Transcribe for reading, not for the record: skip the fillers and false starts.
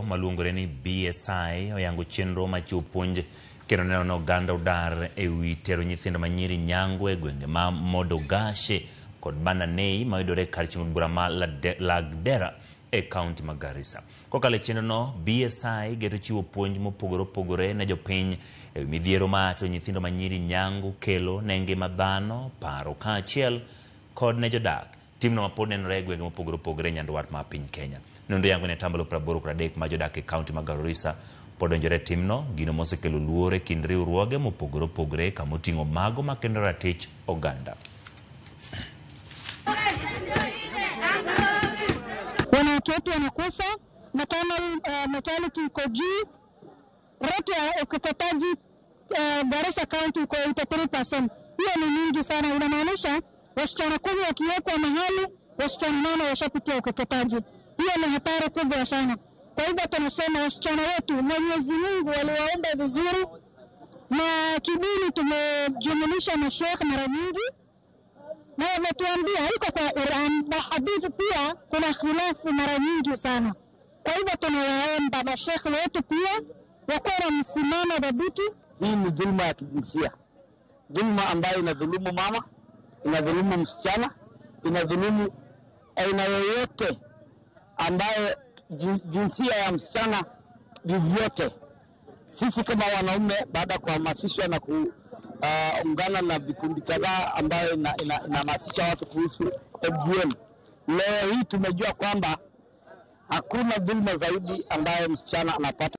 maluongore ni BSI oyango chenro machupunj kendo neno ganda udar ewi tero nyithindo manyiri nyango e gwenge ma Modogashe kod Bananei mayudore kar chiemo bura ma Lagdera e kaunti ma Garissa. Kokalo chenro no, BSI geto chiwo puonj mopogore ne jopiny ewi midhiero ma nyithindo manyiri nyango kelo ne ngima dhano, paro kaachiel kod ne jodak. Timno mapod nenore e gwenge mopogore nyandwat ma piny Kenya. Nondo yango ne tambalo 80 ma jodak e kaunti ma Garissa podonjore timno, gino mosekelo luore kind riwruoge mopogore kamoting'o mago makendo ratich oganda. Watoto wanakufa, mortality iko juu, rate ya ukeketaji Garissa County iko 83%. Hiyo ni nyingi sana, inamaanisha wasichana 10 wakiwekwa mahali, wasichana 8 washapitia ukeketaji. Hiyo ni hatari kubwa sana. Kwa hivyo tunasema wasichana wetu, Mwenyezi Mungu aliwaumba vizuri, na kidini tumejumulisha na Sheikh mara nyingi, na wametuambia iko kwa Quran na hadithi pia kuna khilafu mara nyingi sana. Kwa hivyo tunawaomba masheikh wetu pia wakuwe na msimamo dhabiti. Hii ni dhulma ya kijinsia, dhulma ambayo inadhulumu mama, inadhulumu msichana, inadhulumu aina yoyote ambayo jinsia ya msichana vyovyote. Sisi kama wanaume, baada kuhamasishwa na kuungana na vikundi kadhaa ambayo inahamasisha watu kuhusu FGM, leo hii tumejua kwamba hakuna dhulma zaidi ambayo msichana anapata.